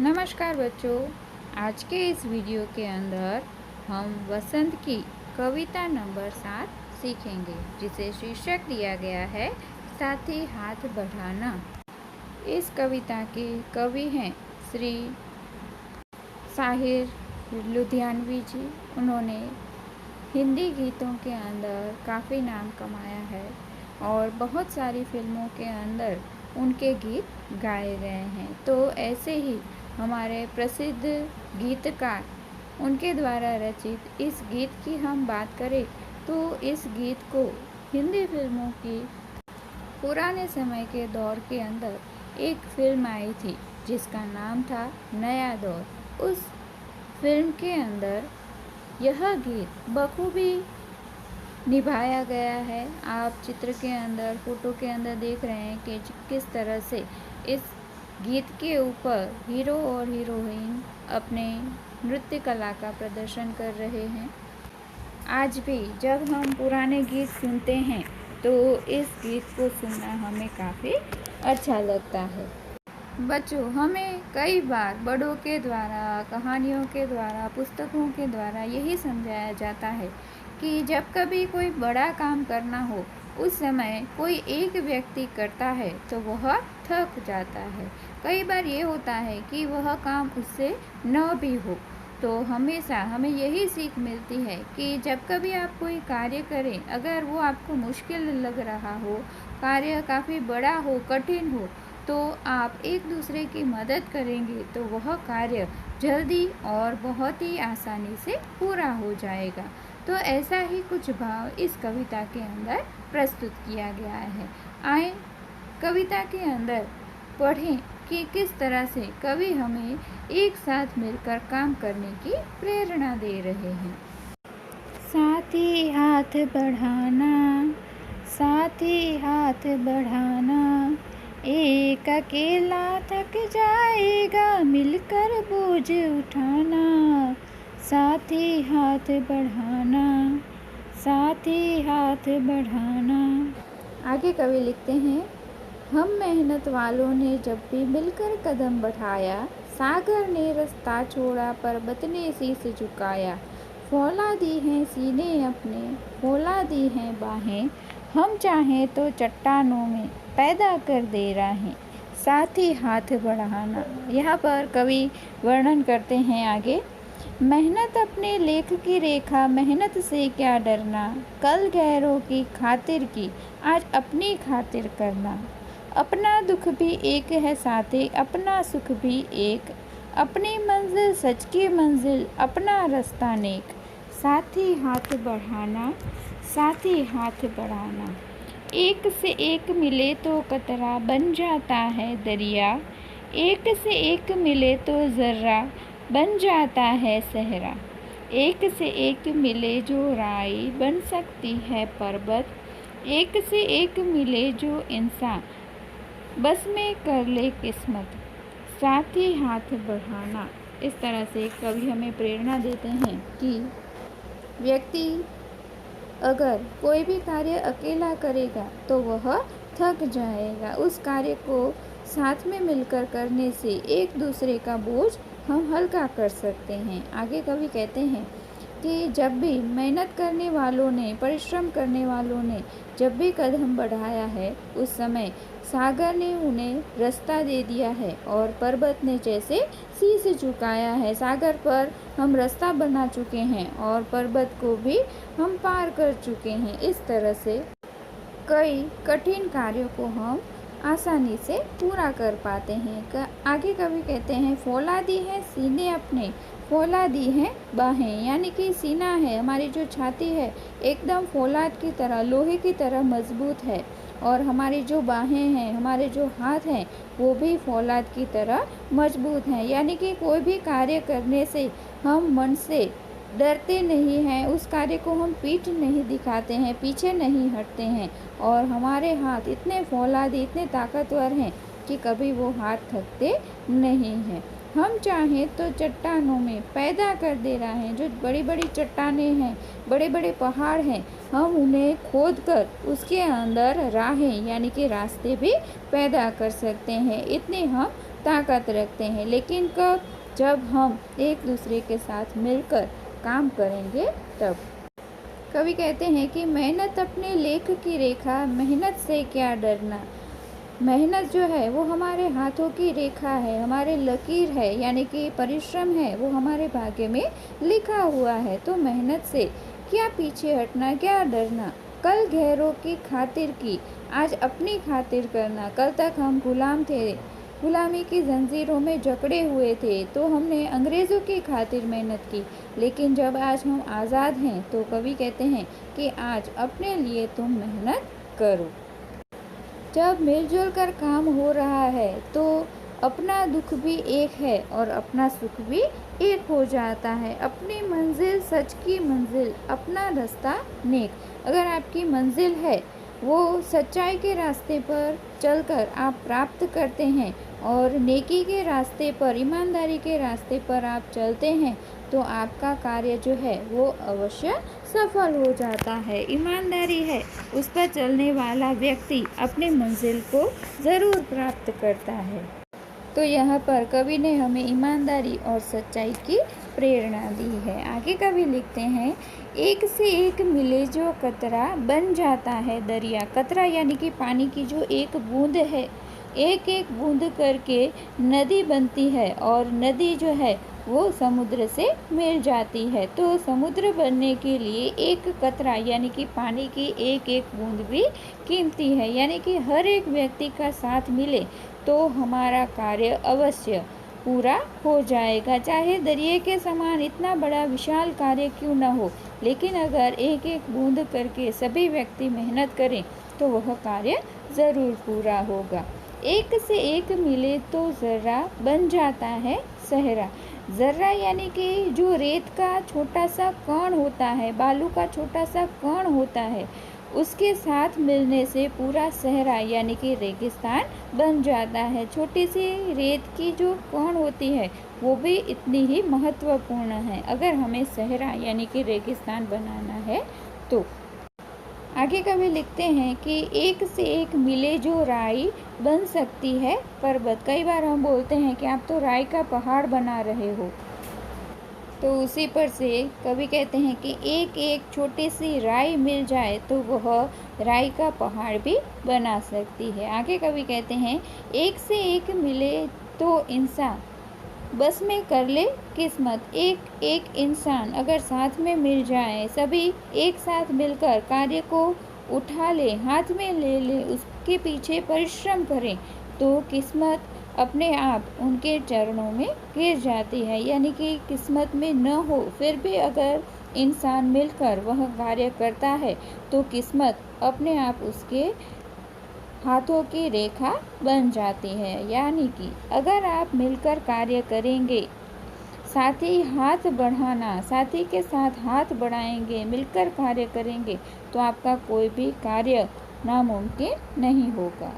नमस्कार बच्चों, आज के इस वीडियो के अंदर हम वसंत की कविता नंबर 7 सीखेंगे, जिसे शीर्षक दिया गया है साथी हाथ बढ़ाना। इस कविता के कवि हैं श्री साहिर लुधियानवी जी। उन्होंने हिंदी गीतों के अंदर काफ़ी नाम कमाया है और बहुत सारी फिल्मों के अंदर उनके गीत गाए गए हैं। तो ऐसे ही हमारे प्रसिद्ध गीतकार उनके द्वारा रचित इस गीत की हम बात करें तो इस गीत को हिंदी फिल्मों की पुराने समय के दौर के अंदर एक फिल्म आई थी जिसका नाम था नया दौर। उस फिल्म के अंदर यह गीत बखूबी निभाया गया है। आप चित्र के अंदर, फोटो के अंदर देख रहे हैं कि किस तरह से इस गीत के ऊपर हीरो और हीरोइन अपने नृत्य कला का प्रदर्शन कर रहे हैं। आज भी जब हम पुराने गीत सुनते हैं तो इस गीत को सुनना हमें काफ़ी अच्छा लगता है। बच्चों, हमें कई बार बड़ों के द्वारा, कहानियों के द्वारा, पुस्तकों के द्वारा यही समझाया जाता है कि जब कभी कोई बड़ा काम करना हो, उस समय कोई एक व्यक्ति करता है तो वह थक जाता है। कई बार ये होता है कि वह काम उससे न भी हो। तो हमेशा हमें यही सीख मिलती है कि जब कभी आप कोई कार्य करें, अगर वो आपको मुश्किल लग रहा हो, कार्य काफ़ी बड़ा हो, कठिन हो, तो आप एक दूसरे की मदद करेंगे तो वह कार्य जल्दी और बहुत ही आसानी से पूरा हो जाएगा। तो ऐसा ही कुछ भाव इस कविता के अंदर प्रस्तुत किया गया है। आए कविता के अंदर पढ़ें कि किस तरह से कवि हमें एक साथ मिलकर काम करने की प्रेरणा दे रहे हैं। साथी हाथ बढ़ाना, साथी हाथ बढ़ाना, एक अकेला थक जाएगा, मिलकर बोझ उठाना। साथी हाथ बढ़ाना, साथी हाथ बढ़ाना। आगे कवि लिखते हैं, हम मेहनत वालों ने जब भी मिलकर कदम बढ़ाया, सागर ने रास्ता छोड़ा, पर्वत ने शीश झुकाया। फौला दी हैं सीने अपने, फौला दी हैं बाहें, हम चाहें तो चट्टानों में पैदा कर दे राहें। साथी हाथ बढ़ाना। यहाँ पर कवि वर्णन करते हैं आगे, मेहनत अपने लेख की रेखा, मेहनत से क्या डरना, कल गैरों की खातिर की, आज अपनी खातिर करना। अपना दुख भी एक है साथी, अपना सुख भी एक, अपनी मंजिल सच की मंजिल, अपना रास्ता नेक। साथी हाथ बढ़ाना, साथी हाथ बढ़ाना। एक से एक मिले तो कतरा बन जाता है दरिया, एक से एक मिले तो ज़र्रा बन जाता है सहरा। एक से एक मिले जो राई बन सकती है पर्वत, एक से एक मिले जो इंसान बस में कर ले किस्मत। साथी हाथ बढ़ाना। इस तरह से कवि हमें प्रेरणा देते हैं कि व्यक्ति अगर कोई भी कार्य अकेला करेगा तो वह थक जाएगा। उस कार्य को साथ में मिलकर करने से एक दूसरे का बोझ हम हल्का कर सकते हैं। आगे कवि कहते हैं कि जब भी मेहनत करने वालों ने, परिश्रम करने वालों ने जब भी कदम बढ़ाया है, उस समय सागर ने उन्हें रास्ता दे दिया है और पर्वत ने जैसे शीश झुकाया है। सागर पर हम रास्ता बना चुके हैं और पर्वत को भी हम पार कर चुके हैं। इस तरह से कई कठिन कार्यों को हम आसानी से पूरा कर पाते हैं। आगे कवि कहते हैं, फौला दी है सीने अपने, फौला दी हैं बाहें, यानी कि सीना है, हमारी जो छाती है एकदम फौलाद की तरह, लोहे की तरह मजबूत है, और हमारी जो बाहें हैं, हमारे जो हाथ हैं, वो भी फौलाद की तरह मजबूत हैं। यानी कि कोई भी कार्य करने से हम मन से डरते नहीं हैं, उस कार्य को हम पीठ नहीं दिखाते हैं, पीछे नहीं हटते हैं, और हमारे हाथ इतने फौलादी, इतने ताकतवर हैं कि कभी वो हाथ थकते नहीं हैं। हम चाहें तो चट्टानों में पैदा कर दे रहे हैं। जो बड़ी बड़ी चट्टानें हैं, बड़े बड़े पहाड़ हैं, हम उन्हें खोद कर उसके अंदर राहें यानी कि रास्ते भी पैदा कर सकते हैं। इतने हम ताकत रखते हैं। लेकिन कब? जब हम एक दूसरे के साथ मिलकर काम करेंगे तब। कवि कहते हैं कि मेहनत अपने लेख की रेखा, मेहनत से क्या डरना। मेहनत जो है वो हमारे हाथों की रेखा है, हमारे लकीर है, यानी कि परिश्रम है, वो हमारे भाग्य में लिखा हुआ है। तो मेहनत से क्या पीछे हटना, क्या डरना। कल गैरों की खातिर की, आज अपनी खातिर करना। कल तक हम गुलाम थे, गुलामी की जंजीरों में जकड़े हुए थे, तो हमने अंग्रेज़ों की खातिर मेहनत की। लेकिन जब आज हम आज़ाद हैं तो कवि कहते हैं कि आज अपने लिए तुम मेहनत करो। जब मिलजुल कर काम हो रहा है तो अपना दुख भी एक है और अपना सुख भी एक हो जाता है। अपनी मंजिल सच की मंजिल, अपना रास्ता नेक। अगर आपकी मंजिल है वो सच्चाई के रास्ते पर चलकर आप प्राप्त करते हैं और नेकी के रास्ते पर, ईमानदारी के रास्ते पर आप चलते हैं, तो आपका कार्य जो है वो अवश्य सफल हो जाता है। ईमानदारी है, उस पर चलने वाला व्यक्ति अपने मंजिल को ज़रूर प्राप्त करता है। तो यहाँ पर कवि ने हमें ईमानदारी और सच्चाई की प्रेरणा दी है। आगे कवि लिखते हैं, एक से एक मिले जो कतरा, बन जाता है दरिया। कतरा यानी कि पानी की जो एक बूंद है, एक एक बूंद करके नदी बनती है और नदी जो है वो समुद्र से मिल जाती है। तो समुद्र बनने के लिए एक कतरा यानी कि पानी की एक एक बूंद भी कीमती है। यानी कि हर एक व्यक्ति का साथ मिले तो हमारा कार्य अवश्य पूरा हो जाएगा। चाहे दरिया के समान इतना बड़ा विशाल कार्य क्यों न हो, लेकिन अगर एक एक बूंद करके सभी व्यक्ति मेहनत करें तो वह कार्य ज़रूर पूरा होगा। एक से एक मिले तो ज़र्रा, बन जाता है सहरा। ज़र्रा यानी कि जो रेत का छोटा सा कण होता है, बालू का छोटा सा कण होता है, उसके साथ मिलने से पूरा सहरा यानी कि रेगिस्तान बन जाता है। छोटी सी रेत की जो कण होती है वो भी इतनी ही महत्वपूर्ण है अगर हमें सहरा यानी कि रेगिस्तान बनाना है तो। आगे कवि लिखते हैं कि एक से एक मिले जो राई, बन सकती है पर्वत। कई बार हम बोलते हैं कि आप तो राई का पहाड़ बना रहे हो, तो उसी पर से कवि कहते हैं कि एक एक छोटी सी राई मिल जाए तो वह राई का पहाड़ भी बना सकती है। आगे कवि कहते हैं, एक से एक मिले तो इंसान, बस में कर ले किस्मत। एक एक इंसान अगर साथ में मिल जाए, सभी एक साथ मिलकर कार्य को उठा ले, हाथ में ले ले, उसके पीछे परिश्रम करें, तो किस्मत अपने आप उनके चरणों में गिर जाती है। यानी कि किस्मत में न हो फिर भी अगर इंसान मिलकर वह कार्य करता है तो किस्मत अपने आप उसके हाथों की रेखा बन जाती है। यानी कि अगर आप मिलकर कार्य करेंगे, साथी हाथ बढ़ाना, साथी के साथ हाथ बढ़ाएंगे, मिलकर कार्य करेंगे, तो आपका कोई भी कार्य नामुमकिन नहीं होगा।